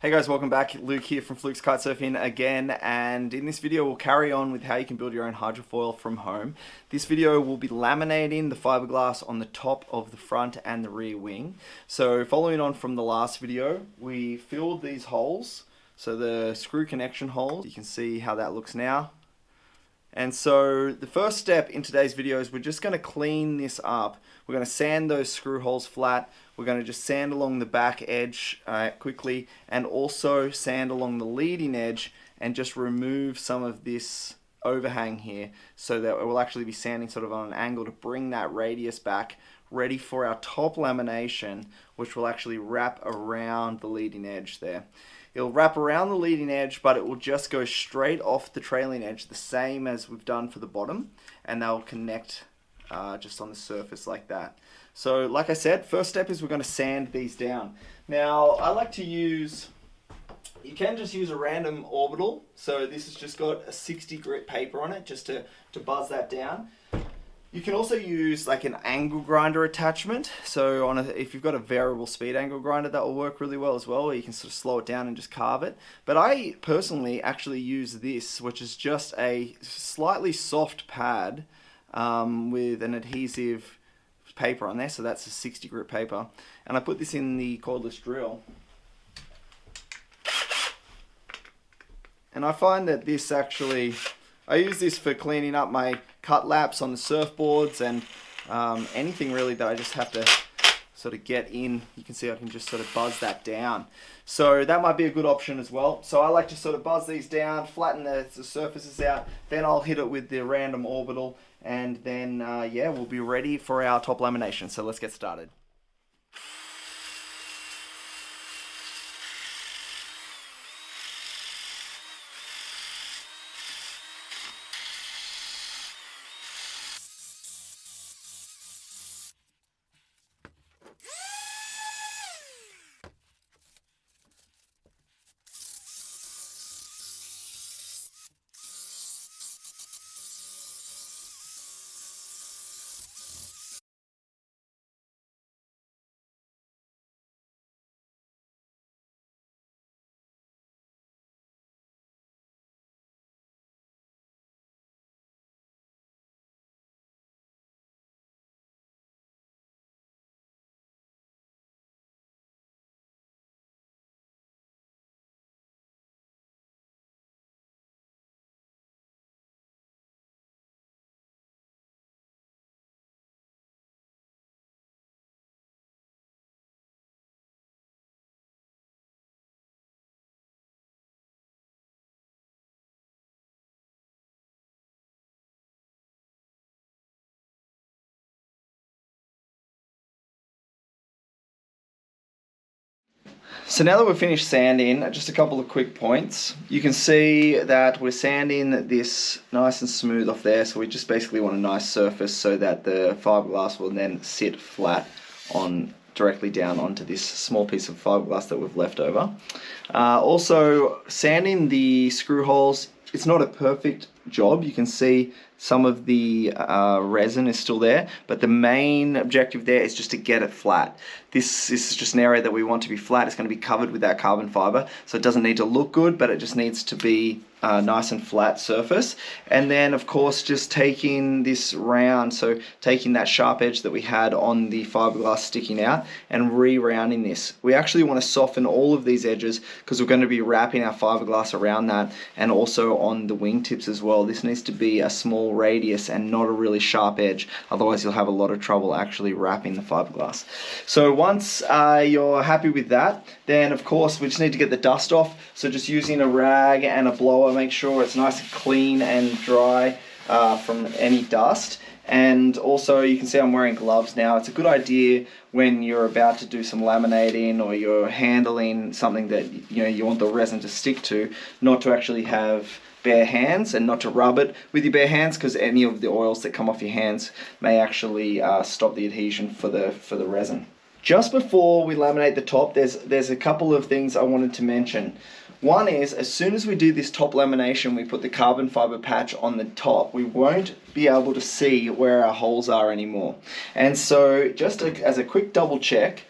Hey guys, welcome back. Luke here from Fluke's Kitesurfing again, and in this video we'll carry on with how you can build your own hydrofoil from home. This video will be laminating the fiberglass on the top of the front and the rear wing. So following on from the last video, we filled these holes, so the screw connection holes. You can see how that looks now. And so the first step in today's video is we're just going to clean this up. We're going to sand those screw holes flat. We're going to just sand along the back edge quickly, and also sand along the leading edge and just remove some of this overhang here, so that it will actually be sanding sort of on an angle to bring that radius back, ready for our top lamination, which will actually wrap around the leading edge there. It'll wrap around the leading edge, but it will just go straight off the trailing edge, the same as we've done for the bottom, and they'll connect just on the surface like that. So like I said, first step is we're going to sand these down. Now I like to use, you can just use a random orbital, so this has just got a 60 grit paper on it just to buzz that down. You can also use like an angle grinder attachment, so if you've got a variable speed angle grinder, that will work really well as well, or you can sort of slow it down and just carve it. But I personally actually use this, which is just a slightly soft pad with an adhesive paper on there, so that's a 60 grit paper, and I put this in the cordless drill, and I find that this actually, I use this for cleaning up my cut laps on the surfboards and anything really that I just have to sort of get in. You can see I can just sort of buzz that down, so that might be a good option as well. So I like to sort of buzz these down, flatten the surfaces out, then I'll hit it with the random orbital, and then yeah, we'll be ready for our top lamination. So let's get started. So now that we've finished sanding, just a couple of quick points. You can see that we're sanding this nice and smooth off there, so we just basically want a nice surface so that the fiberglass will then sit flat on directly down onto this small piece of fiberglass that we've left over. Also, sanding the screw holes, it's not a perfect job. You can see some of the resin is still there, but the main objective there is just to get it flat. This is just an area that we want to be flat. It's going to be covered with that carbon fiber, so it doesn't need to look good, but it just needs to be a nice and flat surface. And then of course just taking this round, so taking that sharp edge that we had on the fiberglass sticking out and re-rounding this. We actually want to soften all of these edges because we're going to be wrapping our fiberglass around that, and also on the wingtips as well. This needs to be a small radius and not a really sharp edge, otherwise you'll have a lot of trouble actually wrapping the fiberglass. So once you're happy with that, then of course we just need to get the dust off. So just using a rag and a blower, make sure it's nice and clean and dry from any dust. And also you can see I'm wearing gloves now. It's a good idea when you're about to do some laminating or you're handling something that you want the resin to stick to, not to actually have bare hands and not to rub it with your bare hands, because any of the oils that come off your hands may actually stop the adhesion for the resin. Just before we laminate the top, there's a couple of things I wanted to mention. One is, as soon as we do this top lamination, we put the carbon fiber patch on the top, we won't be able to see where our holes are anymore. And so just as a quick double check,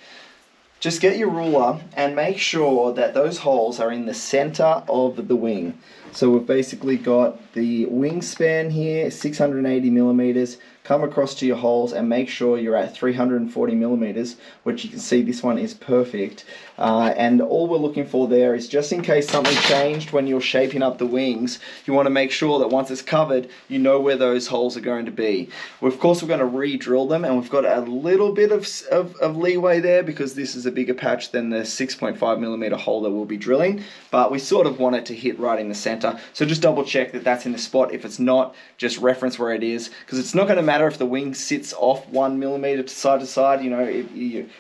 just get your ruler and make sure that those holes are in the center of the wing. So we've basically got the wingspan here, 680 millimeters. Come across to your holes and make sure you're at 340 millimeters, which you can see this one is perfect. And all we're looking for there is, just in case something changed when you're shaping up the wings, you want to make sure that once it's covered, you know where those holes are going to be. Of course, we're going to re-drill them, and we've got a little bit of leeway there because this is a bigger patch than the 6.5 millimeter hole that we'll be drilling, but we sort of want it to hit right in the center. So just double check that that's in the spot. If it's not, just reference where it is, because it's not going to matter if the wing sits off 1 millimeter to side. You know,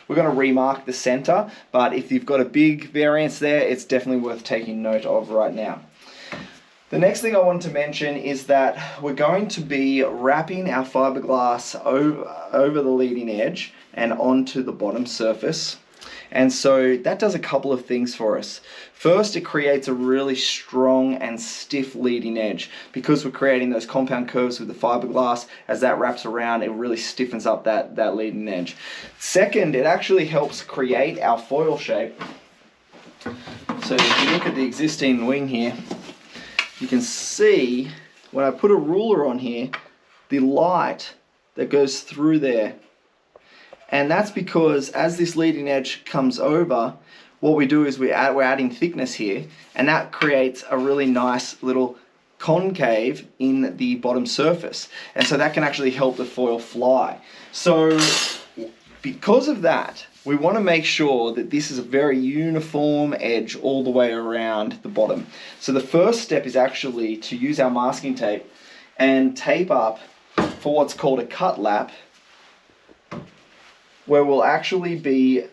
we're going to remark the center, but if you've got a big variance there, it's definitely worth taking note of right now. The next thing I wanted to mention is that we're going to be wrapping our fiberglass over the leading edge and onto the bottom surface. And so that does a couple of things for us. First, it creates a really strong and stiff leading edge because we're creating those compound curves with the fiberglass. As that wraps around, it really stiffens up that leading edge. Second, it actually helps create our foil shape. So if you look at the existing wing here, you can see when I put a ruler on here, the light that goes through there. And that's because as this leading edge comes over, what we do is we're adding thickness here, and that creates a really nice little concave in the bottom surface. And so that can actually help the foil fly. So because of that, we want to make sure that this is a very uniform edge all the way around the bottom. So the first step is actually to use our masking tape and tape up for what's called a cut lap, where we'll actually be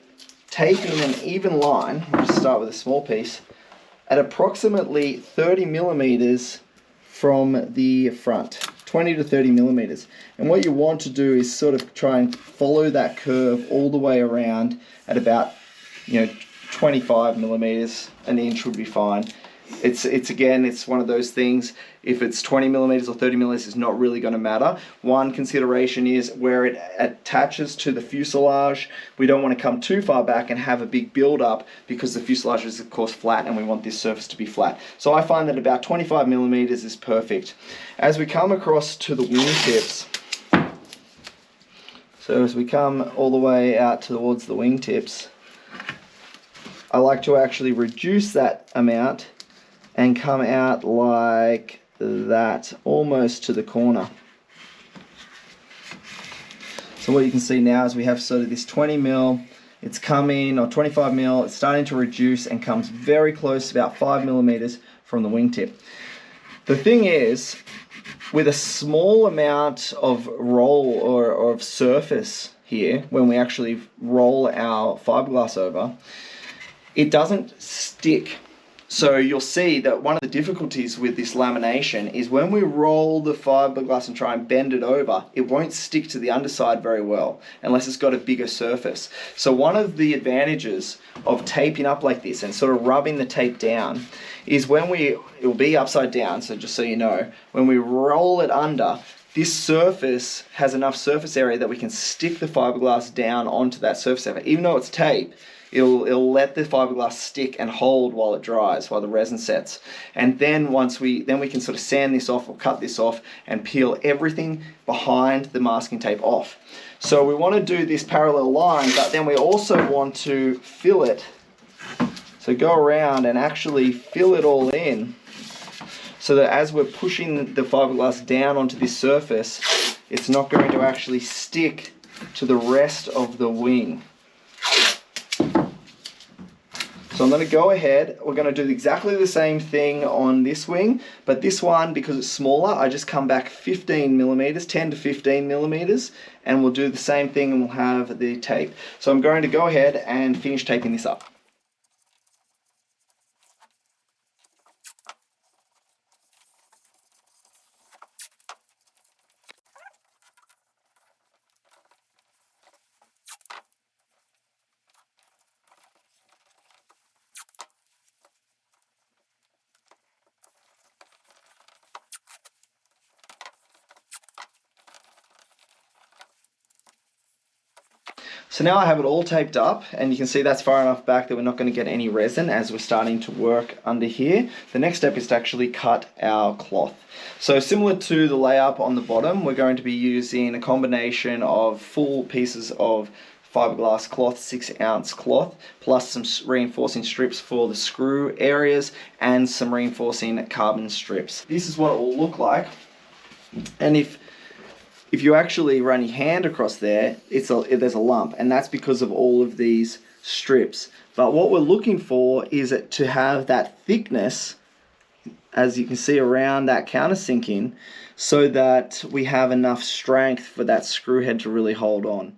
taping an even line. We'll just start with a small piece at approximately 30 millimeters from the front, 20 to 30 millimeters. And what you want to do is sort of try and follow that curve all the way around at about 25 millimeters. An inch would be fine. It's one of those things. If it's 20 millimeters or 30 millimeters, it's not really going to matter. One consideration is where it attaches to the fuselage. We don't want to come too far back and have a big build up because the fuselage is of course flat and we want this surface to be flat. So I find that about 25 millimeters is perfect. As we come across to the wing tips, so as we come all the way out towards the wing tips, I like to actually reduce that amount and come out like that, almost to the corner. So what you can see now is we have sort of this 20 mil, it's coming, or 25 mil, it's starting to reduce and comes very close, about 5 millimeters from the wingtip. The thing is, with a small amount of roll or of surface here, when we actually roll our fiberglass over, it doesn't stick. So you'll see that one of the difficulties with this lamination is when we roll the fiberglass and try and bend it over, it won't stick to the underside very well unless it's got a bigger surface. So one of the advantages of taping up like this and sort of rubbing the tape down is when it'll be upside down, so just so you know, when we roll it under, this surface has enough surface area that we can stick the fiberglass down onto that surface area. Even though it's tape, it'll let the fiberglass stick and hold while it dries, while the resin sets. And then we can sort of sand this off or cut this off and peel everything behind the masking tape off. So we want to do this parallel line, but then we also want to fill it. So go around and actually fill it all in so that as we're pushing the fiberglass down onto this surface, it's not going to actually stick to the rest of the wing. So I'm going to go ahead, we're going to do exactly the same thing on this wing, but this one, because it's smaller, I just come back 15 millimeters, 10 to 15 millimeters, and we'll do the same thing and we'll have the tape. So I'm going to go ahead and finish taping this up. So now I have it all taped up, and you can see that's far enough back that we're not going to get any resin as we're starting to work under here. The next step is to actually cut our cloth. So similar to the layup on the bottom, we're going to be using a combination of full pieces of fiberglass cloth, 6-ounce cloth, plus some reinforcing strips for the screw areas and some reinforcing carbon strips. This is what it will look like, and if you actually run your hand across there, there's a lump, and that's because of all of these strips. But what we're looking for is to have that thickness, as you can see around that countersinking, so that we have enough strength for that screw head to really hold on.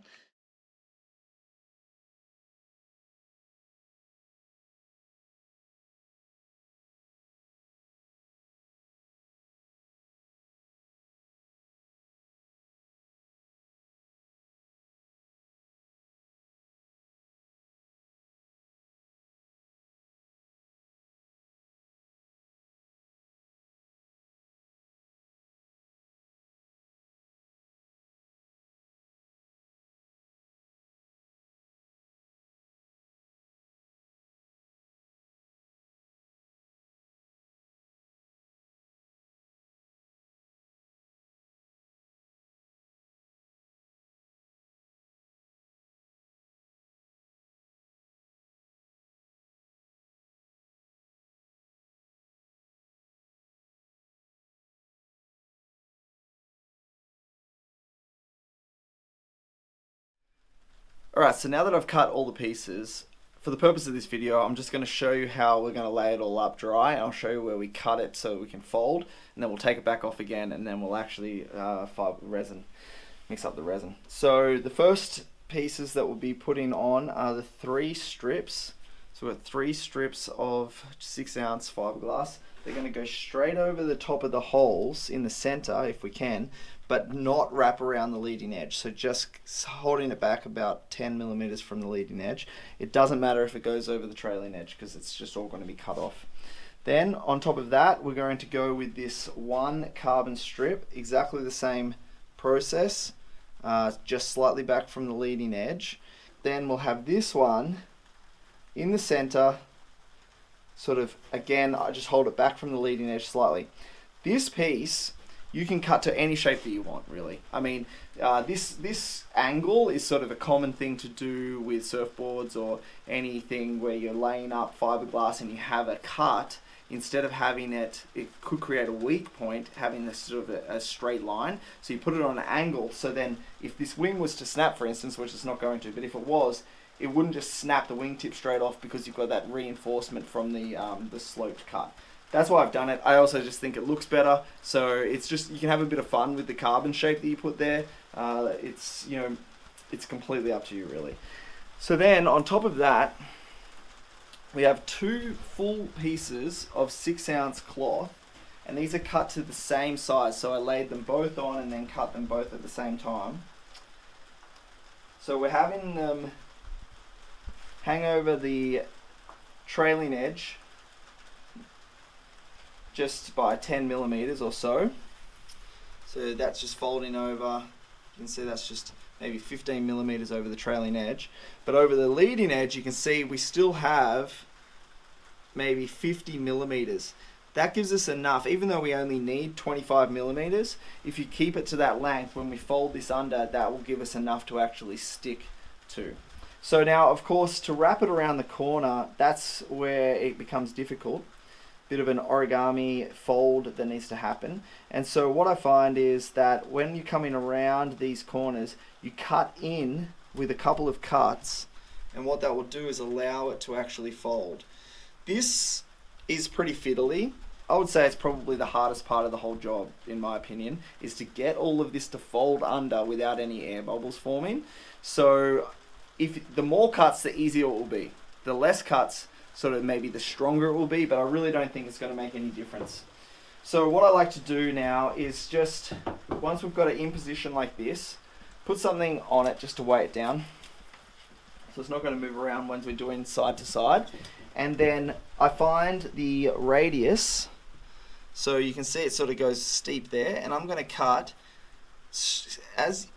Alright, so now that I've cut all the pieces, for the purpose of this video, I'm just going to show you how we're going to lay it all up dry. I'll show you where we cut it so we can fold, and then we'll take it back off again, and then we'll actually mix up the resin. So the first pieces that we'll be putting on are the 3 strips. So we've got 3 strips of 6-ounce fiberglass. They're going to go straight over the top of the holes in the center, if we can, but not wrap around the leading edge. So just holding it back about 10 millimeters from the leading edge. It doesn't matter if it goes over the trailing edge, because it's just all going to be cut off. Then on top of that, we're going to go with this 1 carbon strip, exactly the same process, just slightly back from the leading edge. Then we'll have this one in the center, sort of, again, I just hold it back from the leading edge slightly. This piece you can cut to any shape that you want, really. I mean, this angle is sort of a common thing to do with surfboards or anything where you're laying up fiberglass and you have a cut. Instead of having it could create a weak point, having this sort of a straight line. So you put it on an angle, so then if this wing was to snap, for instance, which it's not going to, but if it was, it wouldn't just snap the wingtip straight off, because you've got that reinforcement from the sloped cut. That's why I've done it. I also just think it looks better. So it's just, you can have a bit of fun with the carbon shape that you put there. It's completely up to you, really. So then on top of that, we have 2 full pieces of 6-ounce cloth, and these are cut to the same size. So I laid them both on and then cut them both at the same time. So we're having them hang over the trailing edge just by 10 millimeters or so. So that's just folding over. You can see that's just maybe 15 millimeters over the trailing edge. But over the leading edge, you can see we still have maybe 50 millimeters. That gives us enough, even though we only need 25 millimeters. If you keep it to that length, when we fold this under, that will give us enough to actually stick to. So now, of course, to wrap it around the corner, that's where it becomes difficult. Bit of an origami fold that needs to happen. And so what I find is that when you're coming around these corners, you cut in with a couple of cuts, and what that will do is allow it to actually fold. This is pretty fiddly. I would say it's probably the hardest part of the whole job, in my opinion, is to get all of this to fold under without any air bubbles forming. So the more cuts, the easier it will be. The less cuts, sort of maybe the stronger it will be, but I really don't think it's going to make any difference. So what I like to do now is just, once we've got it in position like this, put something on it just to weigh it down. So it's not going to move around once we're doing side to side. And then I find the radius, so you can see it sort of goes steep there, and I'm going to cut as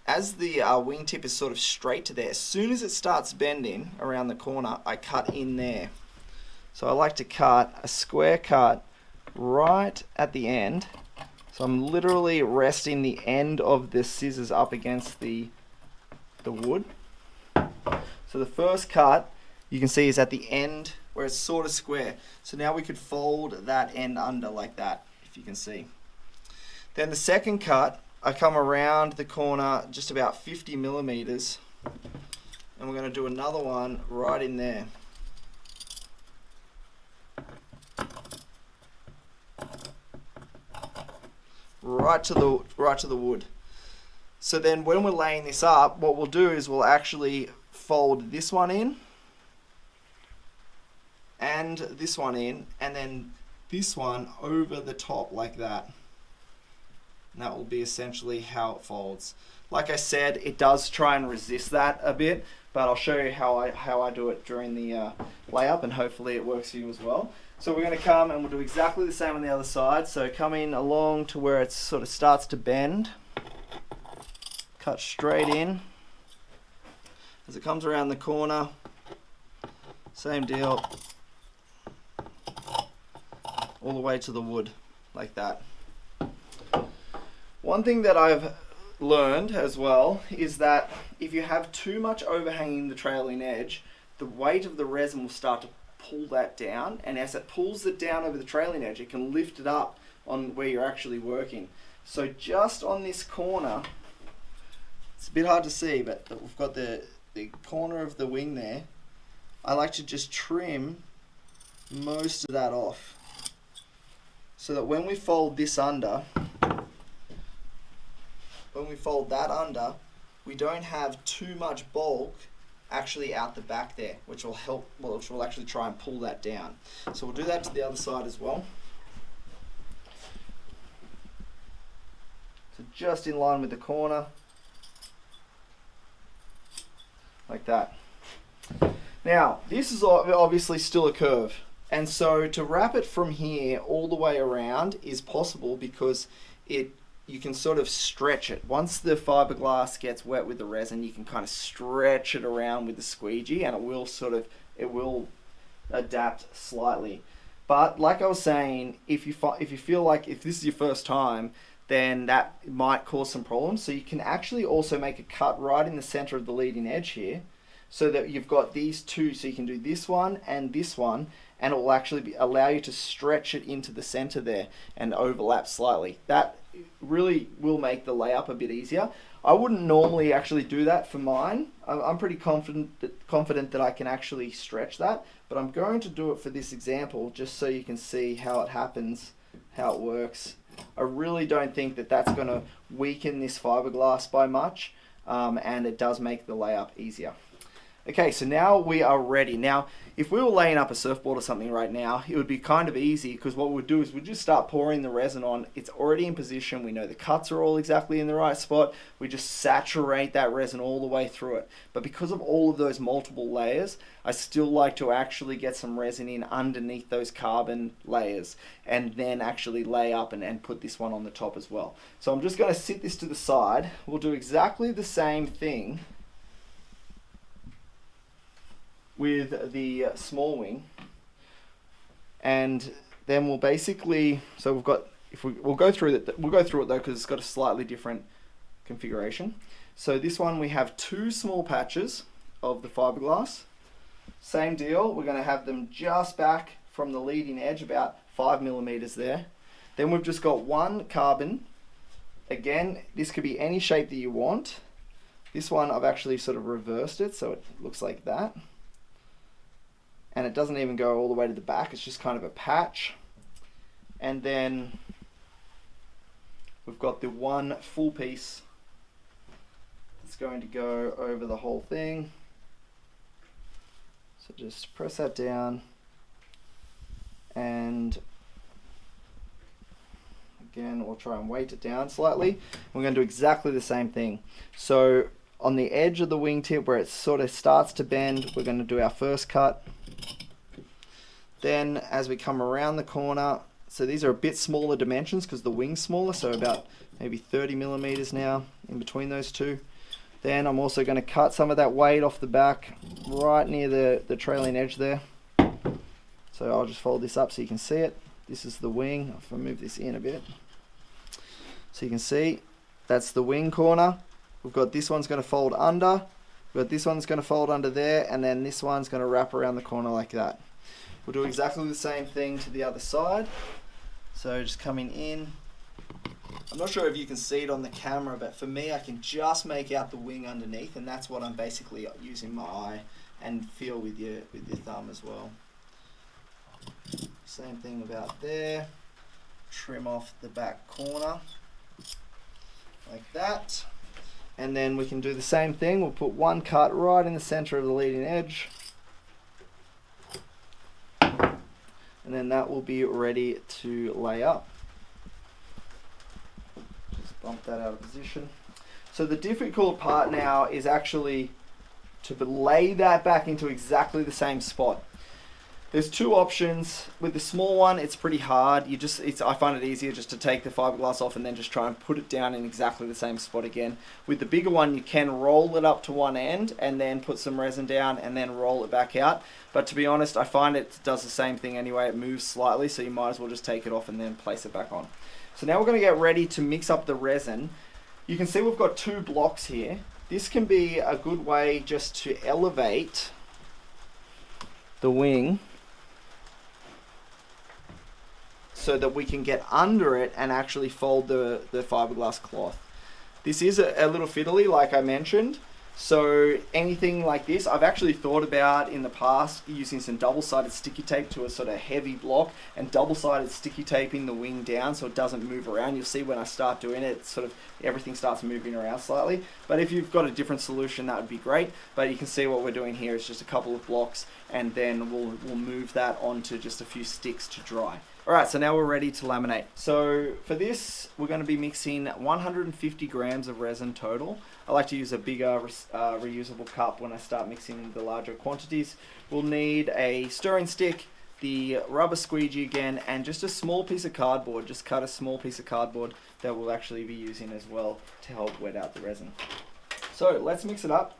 as the wingtip is sort of straight to there, as soon as it starts bending around the corner, I cut in there. So I like to cut a square cut right at the end. So I'm literally resting the end of the scissors up against the wood. So the first cut you can see is at the end where it's sort of square. So now we could fold that end under like that, if you can see. Then the second cut, I come around the corner just about 50 millimeters, and we're going to do another one right in there. Right to the wood. So then when we're laying this up, what we'll do is we'll actually fold this one in and this one in, and then this one over the top like that. And that will be essentially how it folds. Like I said, it does try and resist that a bit, but I'll show you how I do it during the layup, and hopefully it works for you as well. So we're going to come and we'll do exactly the same on the other side. So coming along to where it sort of starts to bend, cut straight in. As it comes around the corner, same deal, all the way to the wood like that. One thing that I've learned as well is that if you have too much overhanging the trailing edge, the weight of the resin will start to pull that down, and as it pulls it down over the trailing edge, it can lift it up on where you're actually working. So just on this corner, it's a bit hard to see, but we've got the corner of the wing there. I like to just trim most of that off, so that when we fold this under, when we fold that under, we don't have too much bulk actually out the back there, which will help, well, which will actually try and pull that down. So we'll do that to the other side as well. So just in line with the corner, like that. Now, this is obviously still a curve, and so to wrap it from here all the way around is possible because you can sort of stretch it. Once the fiberglass gets wet with the resin, you can kind of stretch it around with the squeegee, and it will adapt slightly. But like I was saying, if you feel like if this is your first time, then that might cause some problems. So you can actually also make a cut right in the center of the leading edge here, so that you've got these two, so you can do this one, and it will actually allow you to stretch it into the center there and overlap slightly. That really will make the layup a bit easier. I wouldn't normally actually do that for mine. I'm pretty confident that I can actually stretch that, but I'm going to do it for this example just so you can see how it happens, how it works. I really don't think that that's going to weaken this fiberglass by much, and it does make the layup easier. Okay, so now we are ready. Now, if we were laying up a surfboard or something right now, it would be kind of easy, because what we'd do is we'd just start pouring the resin on. It's already in position. We know the cuts are all exactly in the right spot. We just saturate that resin all the way through it. But because of all of those multiple layers, I still like to actually get some resin in underneath those carbon layers and then actually lay up and put this one on the top as well. So I'm just going to sit this to the side. We'll do exactly the same thing with the small wing, and then we'll basically, so we've got, we'll go through it though, because it's got a slightly different configuration. So this one, we have two small patches of the fiberglass. Same deal, we're going to have them just back from the leading edge, about 5 millimeters there. Then we've just got one carbon. Again, this could be any shape that you want. This one I've actually sort of reversed it so it looks like that. And it doesn't even go all the way to the back, it's just kind of a patch. And then we've got the one full piece that's going to go over the whole thing. So just press that down, and again we'll try and weight it down slightly. We're going to do exactly the same thing. So on the edge of the wingtip where it sort of starts to bend, we're going to do our first cut. Then as we come around the corner, so these are a bit smaller dimensions because the wing's smaller, so about maybe 30 millimeters now in between those two. Then I'm also going to cut some of that weight off the back right near the trailing edge there. So I'll just fold this up so you can see it. This is the wing. If I move this in a bit, so you can see that's the wing corner. We've got this one's going to fold under. We've got this one's going to fold under there, and then this one's going to wrap around the corner like that. We'll do exactly the same thing to the other side. So just coming in. I'm not sure if you can see it on the camera, but for me, I can just make out the wing underneath, and that's what I'm basically using my eye and feel with your thumb as well. Same thing about there. Trim off the back corner like that. And then we can do the same thing. We'll put one cut right in the center of the leading edge. And then that will be ready to lay up. Just bump that out of position. So the difficult part now is actually to lay that back into exactly the same spot. There's two options. With the small one, it's pretty hard. I find it easier just to take the fiberglass off and then just try and put it down in exactly the same spot again. With the bigger one, you can roll it up to one end and then put some resin down and then roll it back out. But to be honest, I find it does the same thing anyway. It moves slightly, so you might as well just take it off and then place it back on. So now we're going to get ready to mix up the resin. You can see we've got two blocks here. This can be a good way just to elevate the wing so that we can get under it and actually fold the fiberglass cloth. This is a little fiddly, like I mentioned. So anything like this, I've actually thought about in the past using some double-sided sticky tape to a sort of heavy block and double-sided sticky taping the wing down so it doesn't move around. You'll see when I start doing it, sort of everything starts moving around slightly. But if you've got a different solution, that would be great. But you can see what we're doing here is just a couple of blocks, and then we'll move that onto just a few sticks to dry. Alright, so now we're ready to laminate. So for this, we're going to be mixing 150 grams of resin total. I like to use a bigger reusable cup when I start mixing the larger quantities. We'll need a stirring stick, the rubber squeegee again, and just a small piece of cardboard. Just cut a small piece of cardboard that we'll actually be using as well to help wet out the resin. So let's mix it up.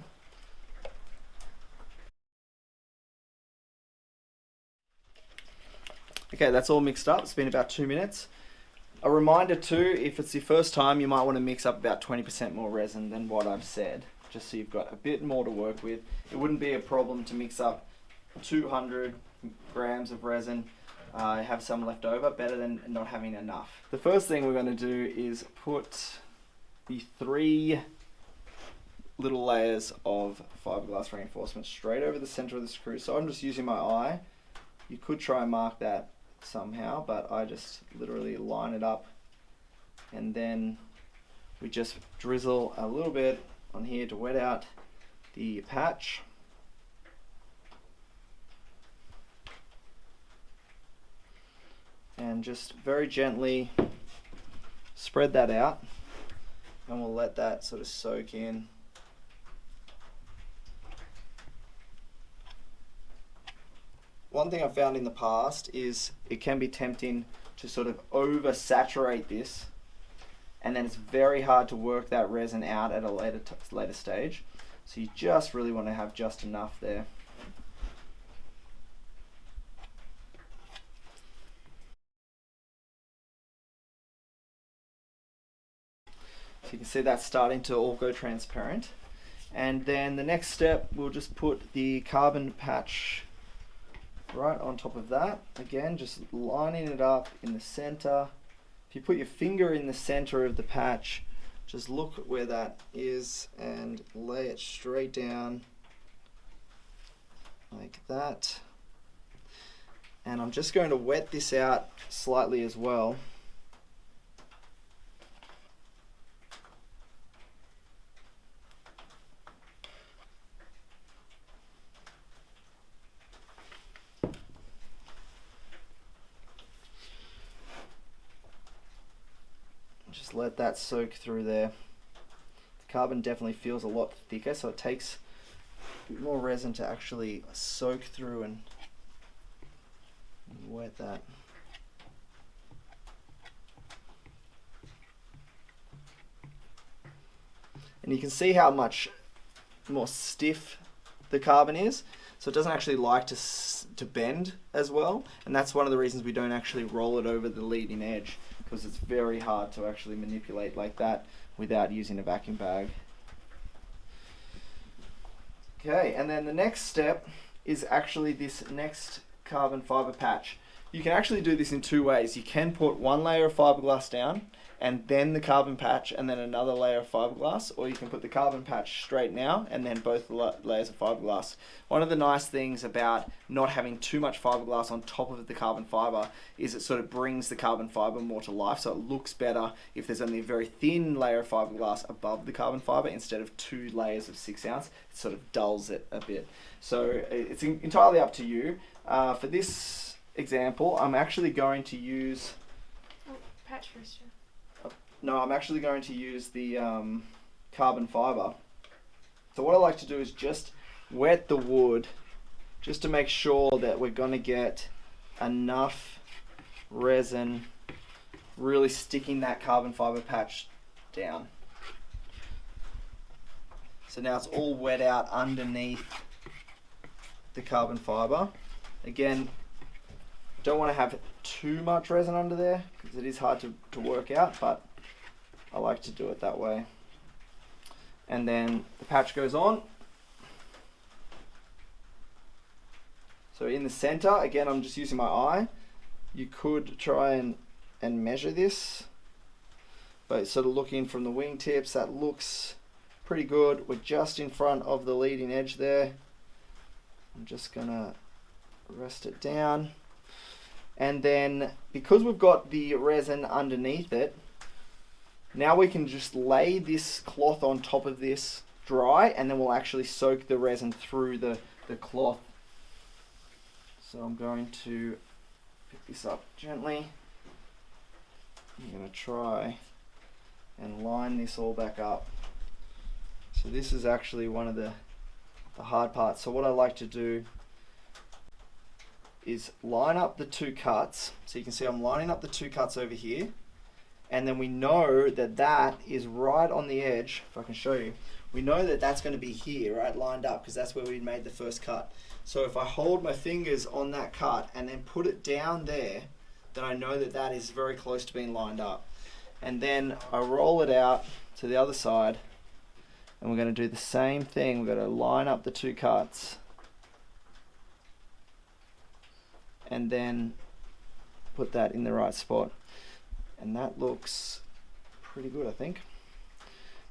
Okay, that's all mixed up. It's been about 2 minutes. A reminder too, if it's your first time, you might want to mix up about 20% more resin than what I've said, just so you've got a bit more to work with. It wouldn't be a problem to mix up 200 grams of resin, have some left over, better than not having enough. The first thing we're going to do is put the 3 little layers of fiberglass reinforcement straight over the center of the screw. So I'm just using my eye. You could try and mark that somehow, but I just literally line it up, and then we just drizzle a little bit on here to wet out the patch. And just very gently spread that out, and we'll let that sort of soak in. One thing I've found in the past is it can be tempting to sort of oversaturate this, and then it's very hard to work that resin out at a later stage. So you just really want to have just enough there. So you can see that's starting to all go transparent. And then the next step, we'll just put the carbon patch right on top of that. Again, just lining it up in the center. If you put your finger in the center of the patch, just look at where that is and lay it straight down like that. And I'm just going to wet this out slightly as well. Just let that soak through there. The carbon definitely feels a lot thicker, so it takes a bit more resin to actually soak through and wet that. and you can see how much more stiff the carbon is. So it doesn't actually like to bend as well, and that's one of the reasons we don't actually roll it over the leading edge, because it's very hard to actually manipulate like that without using a vacuum bag. Okay, and then the next step is actually this next carbon fiber patch. You can actually do this in two ways. You can put one layer of fiberglass down and then the carbon patch and then another layer of fiberglass, or you can put the carbon patch straight now and then both layers of fiberglass. One of the nice things about not having too much fiberglass on top of the carbon fiber is it sort of brings the carbon fiber more to life, so it looks better if there's only a very thin layer of fiberglass above the carbon fiber instead of 2 layers of 6 ounce. It sort of dulls it a bit. So it's entirely up to you. For this example, I'm actually going to use... patch first, yeah. No, I'm actually going to use the carbon fiber. So what I like to do is just wet the wood just to make sure that we're going to get enough resin really sticking that carbon fiber patch down. So now it's all wet out underneath the carbon fiber. Again, don't want to have too much resin under there because it is hard to work out, but I like to do it that way. And then the patch goes on. So in the center, again, I'm just using my eye. You could try and measure this, but sort of looking from the wingtips, that looks pretty good. We're just in front of the leading edge there. I'm just gonna rest it down. And then because we've got the resin underneath it, now we can just lay this cloth on top of this dry, and then we'll actually soak the resin through the cloth. So I'm going to pick this up gently. I'm going to try and line this all back up. So this is actually one of the hard parts. So what I like to do is line up the 2 cuts. So you can see I'm lining up the 2 cuts over here. And then we know that that is right on the edge. If I can show you, we know that that's going to be here, right, lined up, because that's where we made the first cut. So if I hold my fingers on that cut and then put it down there, then I know that that is very close to being lined up. And then I roll it out to the other side, and we're going to do the same thing. We're going to line up the 2 cuts and then put that in the right spot. And that looks pretty good, I think.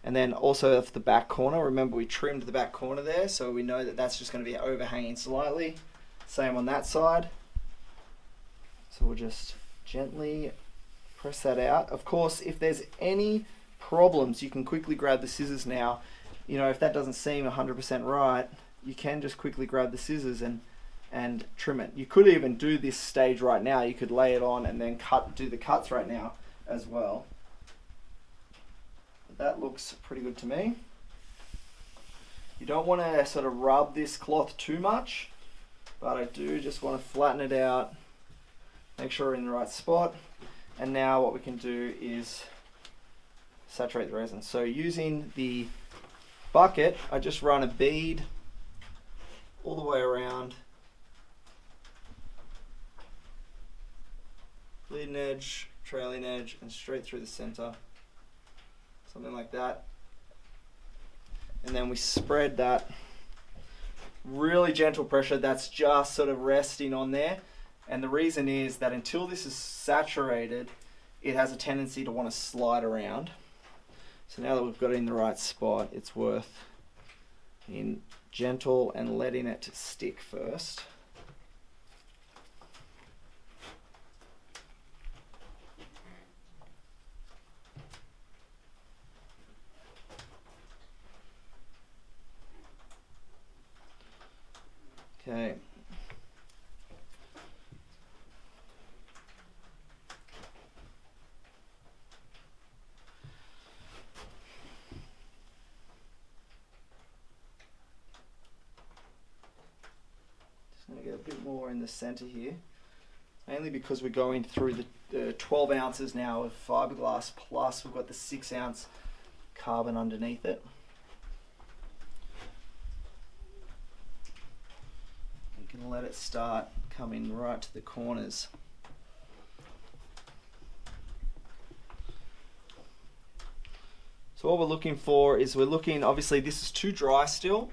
And then also off the back corner, remember we trimmed the back corner there, so we know that that's just going to be overhanging slightly. Same on that side. So we'll just gently press that out. Of course, if there's any problems, you can quickly grab the scissors now. You know, if that doesn't seem 100% right, you can just quickly grab the scissors and trim it. You could even do this stage right now. You could lay it on and then do the cuts right now as well. But that looks pretty good to me. You don't want to sort of rub this cloth too much, but I do just want to flatten it out, make sure we're in the right spot. And now what we can do is saturate the resin. So using the bucket, I just run a bead all the way around, leading edge, trailing edge, and straight through the center, something like that. And then we spread that, really gentle pressure, that's just sort of resting on there. And the reason is that until this is saturated, it has a tendency to want to slide around. So now that we've got it in the right spot, it's worth being gentle and letting it stick first. Okay. Just going to get a bit more in the center here, mainly because we're going through the 12 ounces now of fiberglass, plus we've got the 6 ounce carbon underneath it. and let it start coming right to the corners. So what we're looking for is obviously this is too dry still.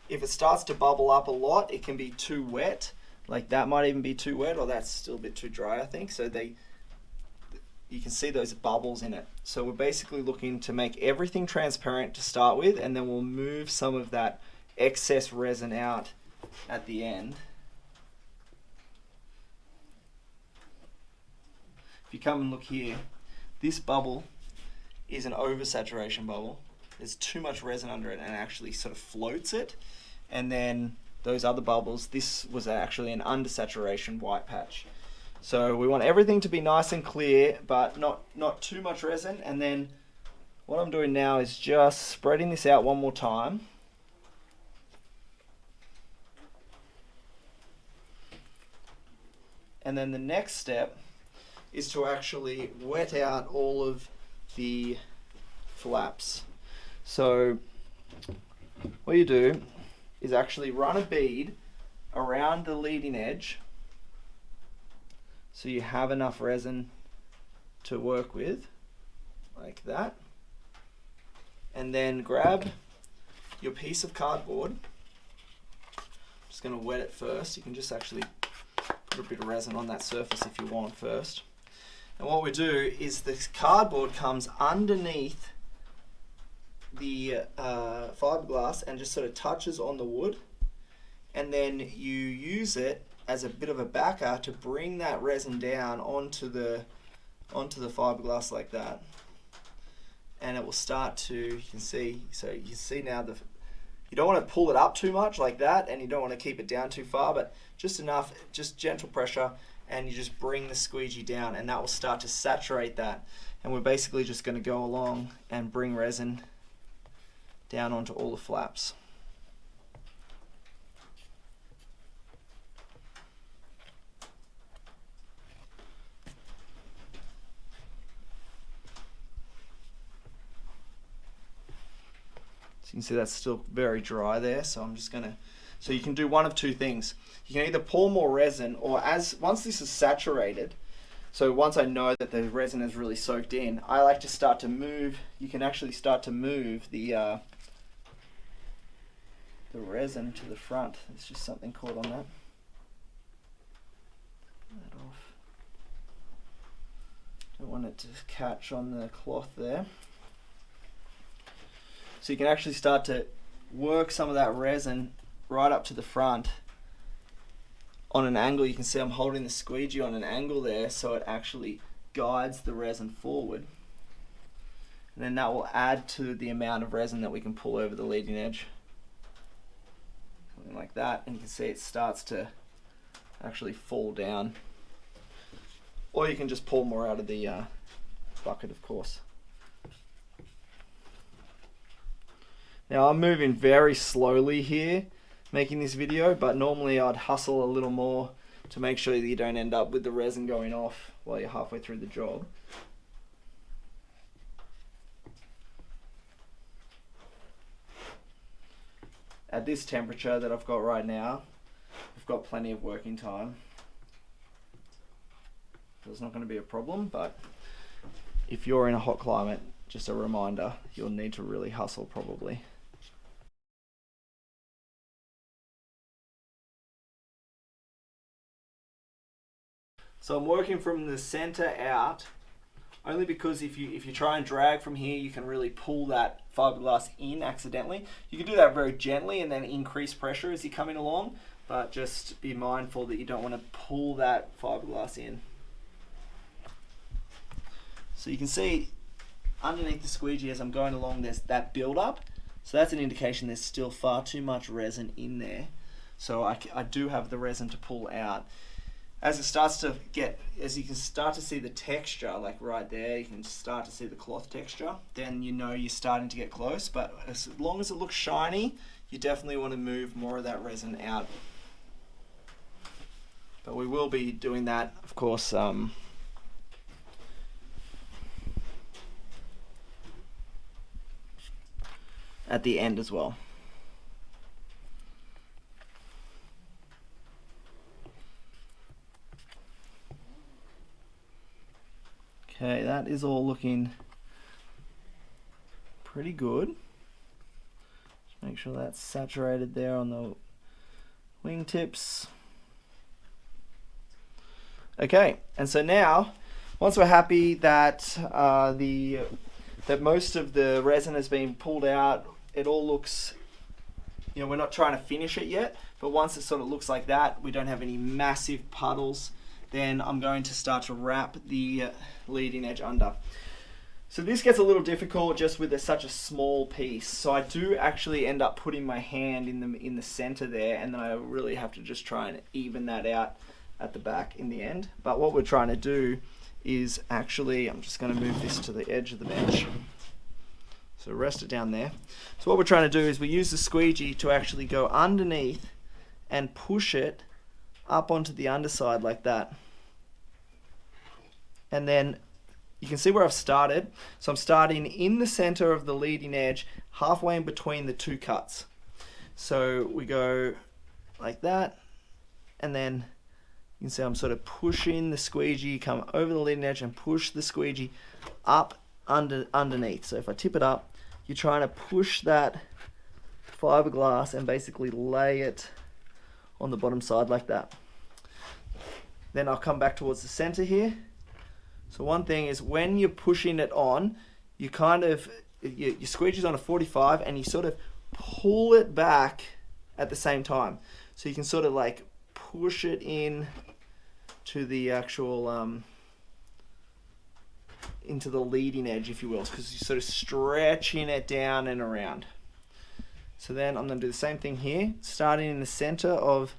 If it starts to bubble up a lot, it can be too wet. Like that might even be too wet, or that's still a bit too dry, I think. So you can see those bubbles in it. So we're basically looking to make everything transparent to start with, and then we'll move some of that excess resin out at the end. If you come and look here, this bubble is an oversaturation bubble. There's too much resin under it and it actually sort of floats it. And then those other bubbles, this was actually an undersaturation white patch. So we want everything to be nice and clear, but not too much resin. And then what I'm doing now is just spreading this out one more time. And then the next step is to actually wet out all of the flaps. So what you do is actually run a bead around the leading edge so you have enough resin to work with, like that. And then grab your piece of cardboard. I'm just going to wet it first. You can just actually put a bit of resin on that surface if you want first. And what we do is this cardboard comes underneath the fiberglass and just sort of touches on the wood, and then you use it as a bit of a backer to bring that resin down onto the fiberglass like that, and it will start to, you can see now you don't want to pull it up too much like that, and you don't want to keep it down too far, but just enough, just gentle pressure, and you just bring the squeegee down, and that will start to saturate that. And we're basically just going to go along and bring resin down onto all the flaps. So you can see that's still very dry there, so I'm just gonna, so you can do one of two things. You can either pour more resin, or once this is saturated, so once I know that the resin is really soaked in, I like to start to move, you can actually start to move the resin to the front. There's just something caught on that. Pull that off. Don't want it to catch on the cloth there. So you can actually start to work some of that resin right up to the front on an angle. You can see I'm holding the squeegee on an angle there, so it actually guides the resin forward. And then that will add to the amount of resin that we can pull over the leading edge. Something like that, and you can see it starts to actually fall down. Or you can just pull more out of the bucket, of course. Now I'm moving very slowly here making this video, but normally I'd hustle a little more to make sure that you don't end up with the resin going off while you're halfway through the job. At this temperature that I've got right now, I've got plenty of working time. So it's not going to be a problem, but if you're in a hot climate, just a reminder, you'll need to really hustle probably. So I'm working from the center out, only because if you try and drag from here, you can really pull that fiberglass in accidentally. You can do that very gently and then increase pressure as you're coming along, but just be mindful that you don't want to pull that fiberglass in. So you can see underneath the squeegee as I'm going along, there's that build up. So that's an indication there's still far too much resin in there. So I do have the resin to pull out. As it starts to get, as you can start to see the texture, like right there, you can start to see the cloth texture, then you know you're starting to get close. But as long as it looks shiny, you definitely want to move more of that resin out. But we will be doing that, of course, at the end as well. Okay, that is all looking pretty good. Just make sure that's saturated there on the wingtips. Okay, and so now, once we're happy that that most of the resin has been pulled out, it all looks, you know, we're not trying to finish it yet, but once it sort of looks like that, we don't have any massive puddles, then I'm going to start to wrap the leading edge under. So this gets a little difficult just with such a small piece. So I do actually end up putting my hand in the center there, and then I really have to just try and even that out at the back in the end. But what we're trying to do is actually, I'm just going to move this to the edge of the bench. So rest it down there. So what we're trying to do is we use the squeegee to actually go underneath and push it up onto the underside like that. And then you can see where I've started. So I'm starting in the center of the leading edge, halfway in between the two cuts. So we go like that, and then you can see I'm sort of pushing the squeegee, come over the leading edge and push the squeegee up underneath. So if I tip it up, you're trying to push that fiberglass and basically lay it on the bottom side like that. Then I'll come back towards the center here. So one thing is when you're pushing it on, you kind of, your squeegee's on a 45 and you sort of pull it back at the same time. So you can sort of like push it in to the actual, into the leading edge, if you will, because you're sort of stretching it down and around. So then I'm going to do the same thing here, starting in the center of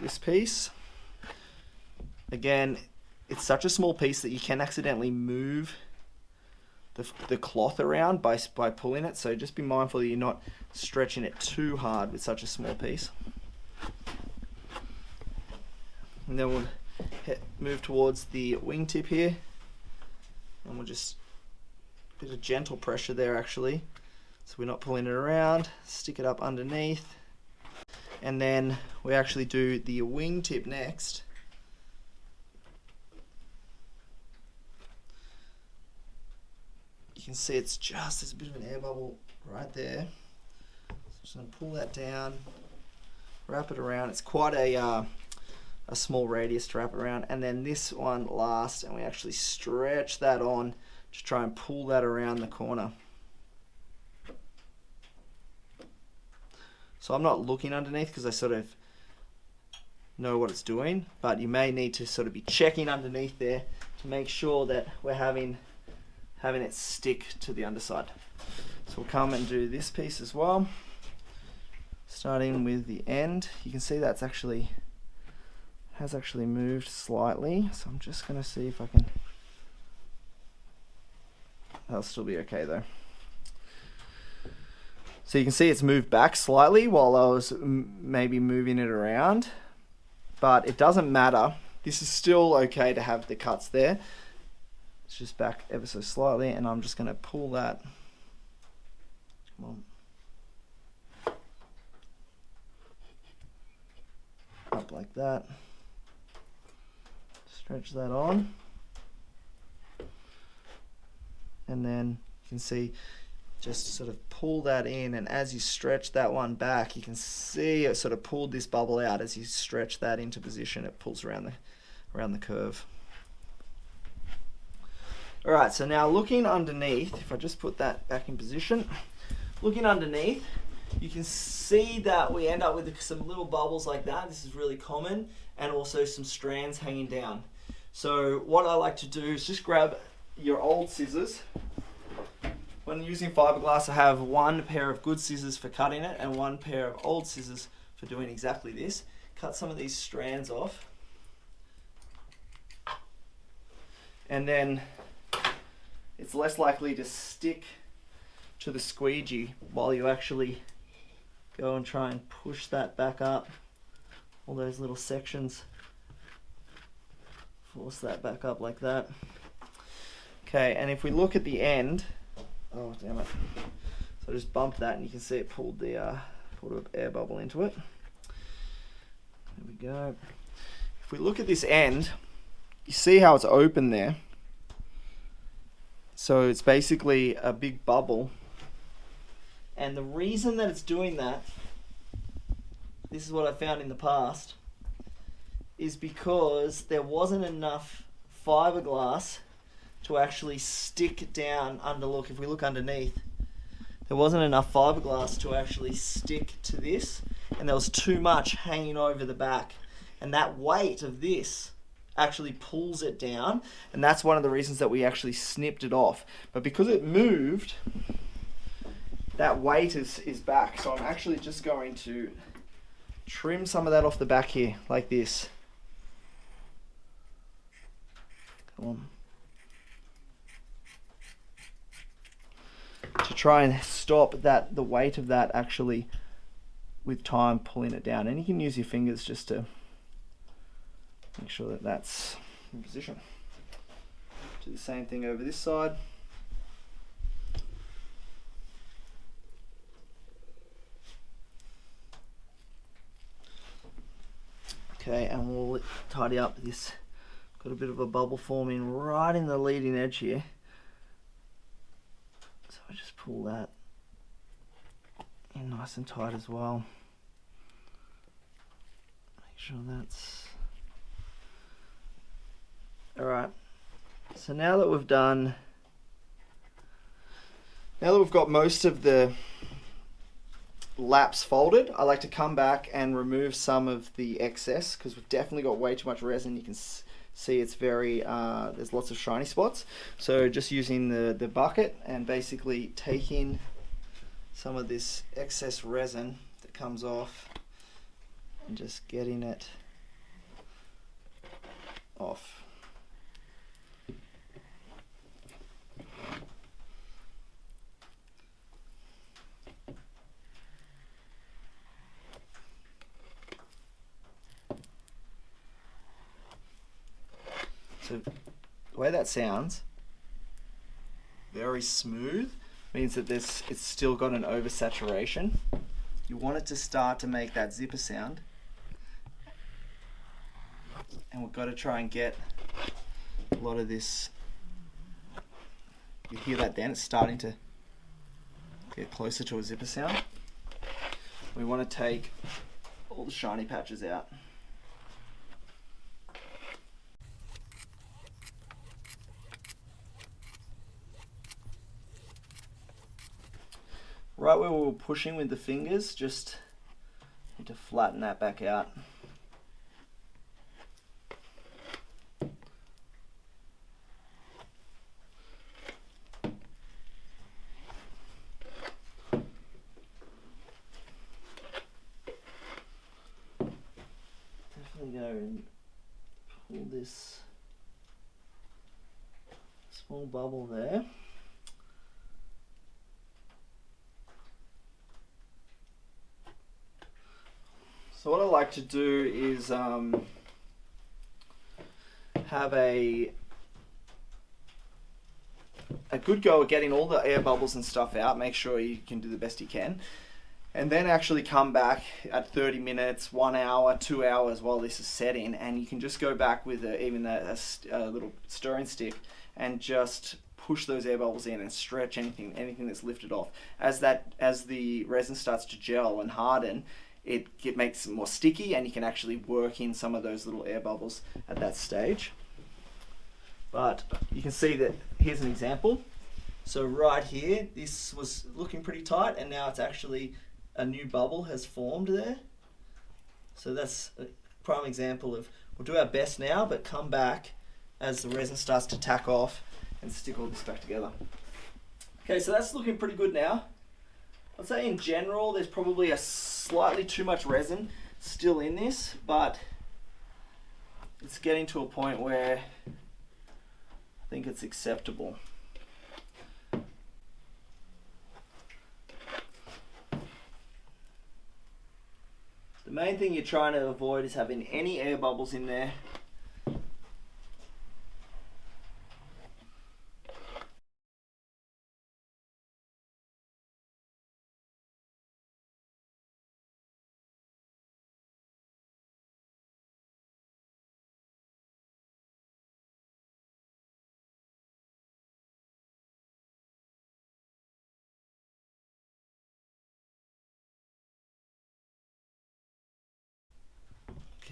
this piece. Again, it's such a small piece that you can accidentally move the cloth around by pulling it, so just be mindful that you're not stretching it too hard with such a small piece. And then we'll move towards the wingtip here, and we'll just a bit of gentle pressure there actually, so we're not pulling it around. Stick it up underneath, and then we actually do the wingtip next. You can see it's just, there's a bit of an air bubble right there. So just going to pull that down, wrap it around. It's quite a small radius to wrap it around, and then this one last, and we actually stretch that on to try and pull that around the corner. So I'm not looking underneath because I sort of know what it's doing, but you may need to sort of be checking underneath there to make sure that we're having it stick to the underside. So we'll come and do this piece as well, starting with the end. You can see that's actually has actually moved slightly, so I'm just going to see if I can, that'll still be okay though. So you can see it's moved back slightly while I was maybe moving it around, but it doesn't matter. This is still okay to have the cuts there. It's just back ever so slightly, and I'm just going to pull that. Come on. Up like that. Stretch that on. And then you can see, just sort of pull that in, and as you stretch that one back, you can see it sort of pulled this bubble out. As you stretch that into position, it pulls around the curve. Alright, so now looking underneath, if I just put that back in position, looking underneath, you can see that we end up with some little bubbles like that. This is really common, and also some strands hanging down. So what I like to do is just grab your old scissors. When using fiberglass, I have one pair of good scissors for cutting it and one pair of old scissors for doing exactly this. Cut some of these strands off, and then it's less likely to stick to the squeegee while you actually go and try and push that back up. All those little sections, force that back up like that. Okay, and if we look at the end, oh damn it, so I just bumped that and you can see it pulled an air bubble into it. There we go. If we look at this end, you see how it's open there. So it's basically a big bubble. And the reason that it's doing that, this is what I found in the past, is because there wasn't enough fiberglass to actually stick down under. Look, if we look underneath, there wasn't enough fiberglass to actually stick to this, and there was too much hanging over the back. And that weight of this actually pulls it down, and that's one of the reasons that we actually snipped it off. But because it moved, that weight is back. So I'm actually just going to trim some of that off the back here, like this. Come on. To try and stop the weight of that actually, with time, pulling it down. And you can use your fingers just to make sure that that's in position. Do the same thing over this side. Okay, and we'll tidy up this. Got a bit of a bubble forming right in the leading edge here. So I just pull that in nice and tight as well. Make sure that's... Alright, so now that we've got most of the laps folded, I like to come back and remove some of the excess, because we've definitely got way too much resin. You can see it's very, there's lots of shiny spots. So just using the bucket and basically taking some of this excess resin that comes off and just getting it off. So the way that sounds, very smooth, means that it's still got an oversaturation. You want it to start to make that zipper sound, and we've got to try and get a lot of this. You hear that then? It's starting to get closer to a zipper sound. We want to take all the shiny patches out. Right where we were pushing with the fingers, just need to flatten that back out. Definitely go and pull this small bubble there. So what I like to do is have a good go at getting all the air bubbles and stuff out. Make sure you can do the best you can. And then actually come back at 30 minutes, 1 hour, 2 hours while this is setting. And you can just go back with even a little stirring stick and just push those air bubbles in and stretch anything that's lifted off. As the resin starts to gel and harden, it makes it more sticky, and you can actually work in some of those little air bubbles at that stage. But you can see that here's an example. So right here, this was looking pretty tight, and now it's actually a new bubble has formed there. So that's a prime example of, we'll do our best now, but come back as the resin starts to tack off and stick all this back together. Okay, so that's looking pretty good now. I'd say in general there's probably a slightly too much resin still in this, but it's getting to a point where I think it's acceptable. The main thing you're trying to avoid is having any air bubbles in there.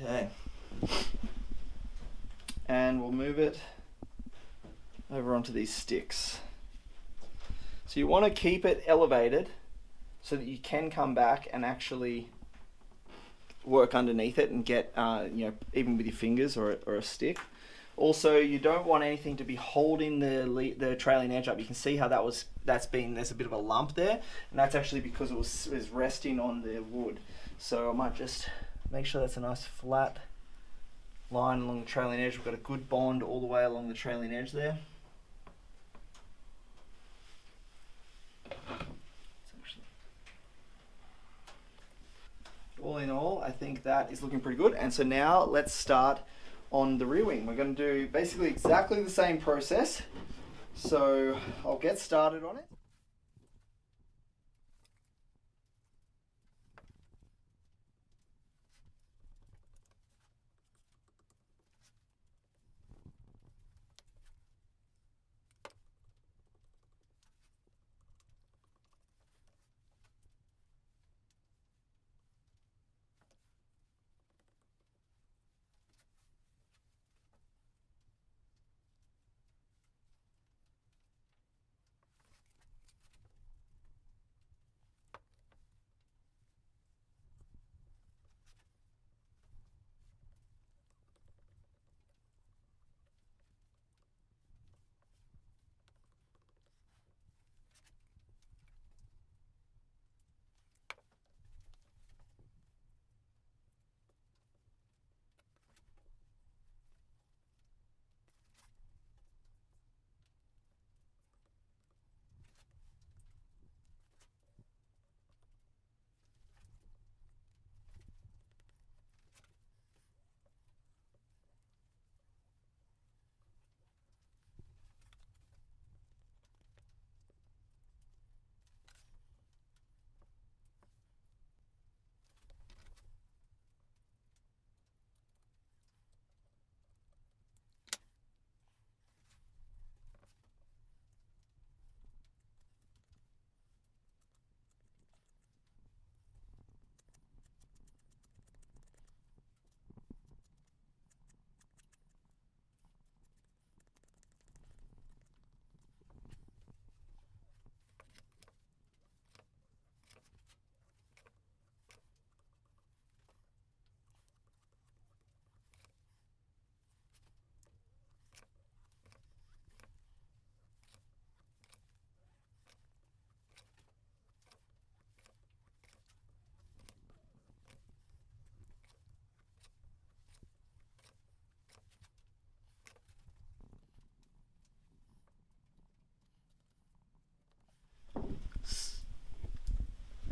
Okay. And we'll move it over onto these sticks. So you want to keep it elevated so that you can come back and actually work underneath it and get, even with your fingers or a stick. Also, you don't want anything to be holding the trailing edge up. You can see how there's a bit of a lump there, and that's actually because it was resting on the wood. So I might just make sure that's a nice flat line along the trailing edge. We've got a good bond all the way along the trailing edge there. All in all, I think that is looking pretty good. And so now let's start on the rear wing. We're going to do basically exactly the same process. So I'll get started on it.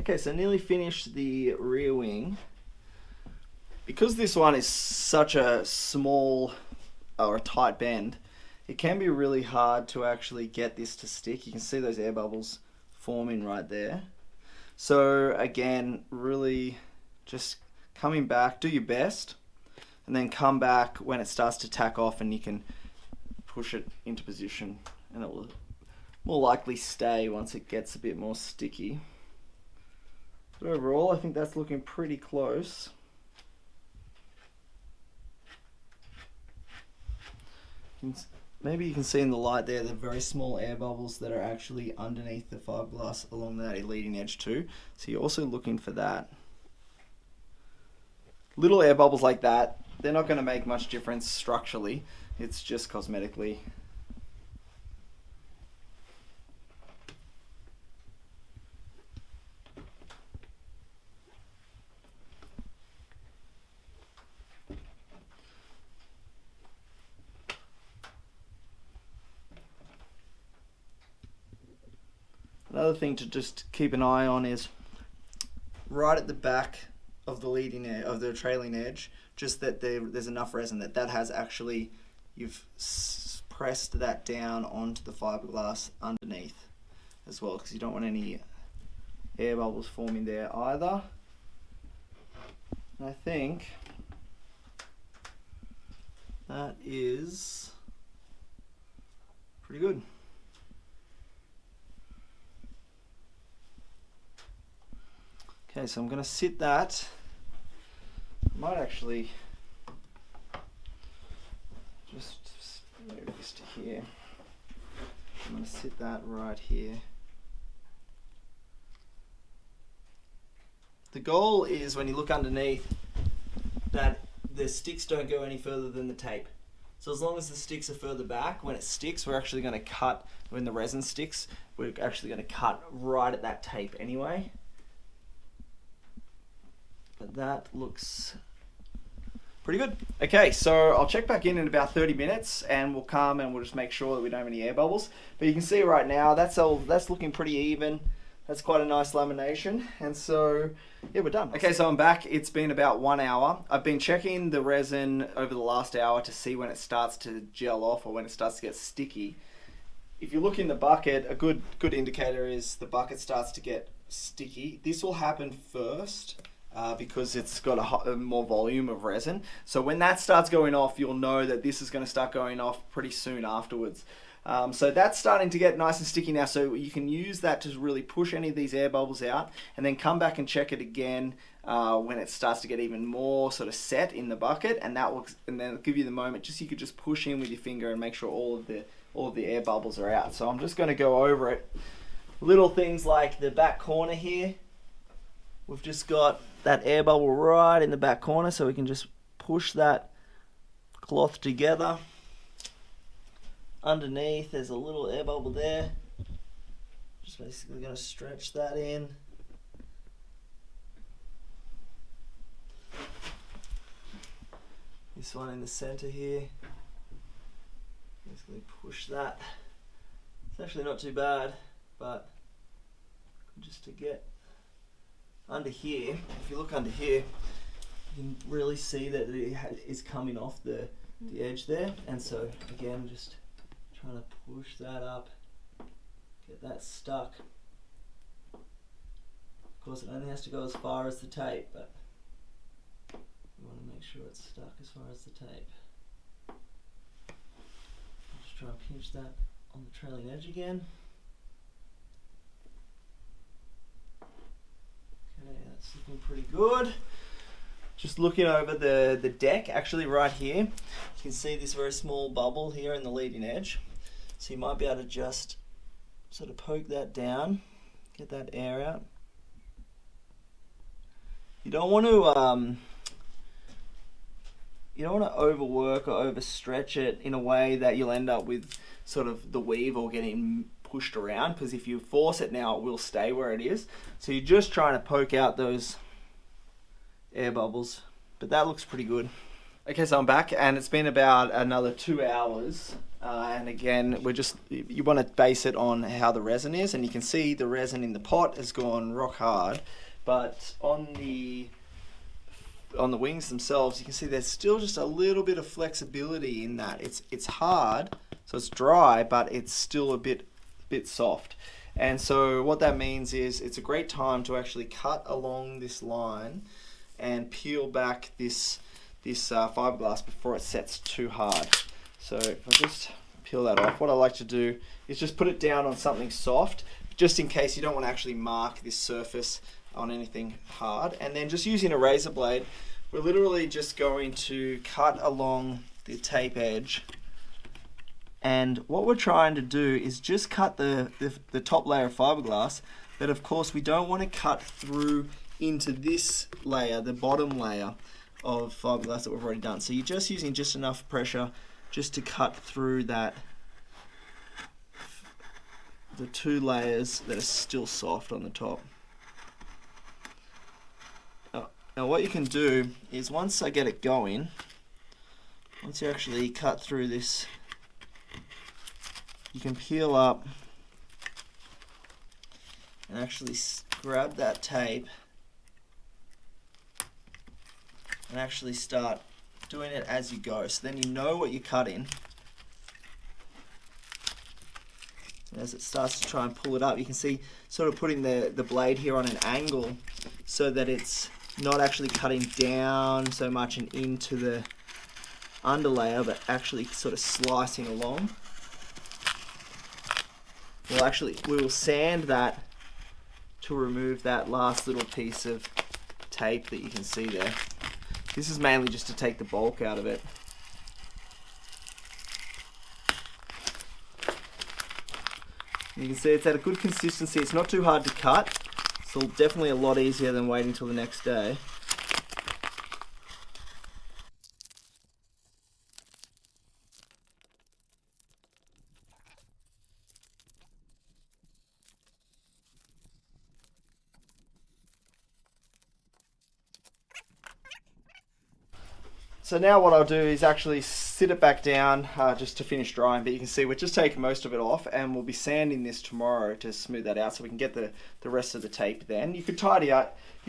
Okay, so nearly finished the rear wing. Because this one is such a small or a tight bend, it can be really hard to actually get this to stick. You can see those air bubbles forming right there. So again, really just coming back, do your best, and then come back when it starts to tack off and you can push it into position, and it will more likely stay once it gets a bit more sticky. But overall, I think that's looking pretty close. Maybe you can see in the light there the very small air bubbles that are actually underneath the fiberglass along that leading edge too. So you're also looking for that. Little air bubbles like that, they're not going to make much difference structurally. It's just cosmetically. Another thing to just keep an eye on is right at the back of the leading edge, of the trailing edge, just that there's enough resin that has actually, you've pressed that down onto the fiberglass underneath as well, because you don't want any air bubbles forming there either. And I think that is pretty good. Okay, so I'm going to sit that. I might actually just move this to here. I'm going to sit that right here. The goal is, when you look underneath, that the sticks don't go any further than the tape. So as long as the sticks are further back, when it sticks, we're actually going to cut, when the resin sticks, we're actually going to cut right at that tape anyway. But that looks pretty good. Okay, so I'll check back in about 30 minutes and we'll come and we'll just make sure that we don't have any air bubbles. But you can see right now, that's looking pretty even. That's quite a nice lamination. And so, yeah, we're done. Okay, so I'm back. It's been about 1 hour. I've been checking the resin over the last hour to see when it starts to gel off or when it starts to get sticky. If you look in the bucket, a good indicator is the bucket starts to get sticky. This will happen first because it's got a more volume of resin. So when that starts going off, you'll know that this is going to start going off pretty soon afterwards. So that's starting to get nice and sticky now, so you can use that to really push any of these air bubbles out and then come back and check it again when it starts to get even more sort of set in the bucket, and that will, and then it'll give you the moment you could just push in with your finger and make sure all of the air bubbles are out. So I'm just going to go over it. Little things like the back corner here, we've just got that air bubble right in the back corner, so we can just push that cloth together. Underneath, there's a little air bubble there. Just basically going to stretch that in. This one in the center here. Basically push that. It's actually not too bad, but just to get under here, if you look under here, you can really see that it is coming off the edge there. And so again, just trying to push that up, get that stuck. Of course, it only has to go as far as the tape, but we want to make sure it's stuck as far as the tape. Just try and pinch that on the trailing edge again. Okay, that's looking pretty good. Just looking over the deck, actually right here, you can see this very small bubble here in the leading edge. So you might be able to just sort of poke that down, get that air out. You don't want to overwork or overstretch it in a way that you'll end up with sort of the weave all getting pushed around, because if you force it now, it will stay where it is. So you're just trying to poke out those air bubbles, but that looks pretty good. Okay, so I'm back and it's been about another 2 hours. And again, you want to base it on how the resin is, and you can see the resin in the pot has gone rock hard, but on the wings themselves, you can see there's still just a little bit of flexibility in that. It's hard, so it's dry, but it's still a bit soft. And so what that means is it's a great time to actually cut along this line and peel back this fiberglass before it sets too hard. So if I just peel that off, what I like to do is just put it down on something soft, just in case you don't want to actually mark this surface on anything hard. And then just using a razor blade, we're literally just going to cut along the tape edge. And what we're trying to do is just cut the top layer of fiberglass, but of course we don't want to cut through into this layer, the bottom layer of fiberglass that we've already done. So you're just using just enough pressure just to cut through that, the two layers that are still soft on the top. Now what you can do is, once I get it going, once you actually cut through this, you can peel up and actually grab that tape and actually start doing it as you go, so then you know what you're cutting. And as it starts to try and pull it up, you can see sort of putting the blade here on an angle so that it's not actually cutting down so much and into the underlayer, but actually sort of slicing along. We will sand that to remove that last little piece of tape that you can see there. This is mainly just to take the bulk out of it. You can see it's at a good consistency. It's not too hard to cut. So definitely a lot easier than waiting till the next day. So now what I'll do is actually sit it back down just to finish drying, but you can see we're just taking most of it off, and we'll be sanding this tomorrow to smooth that out so we can get the rest of the tape then. You could tidy up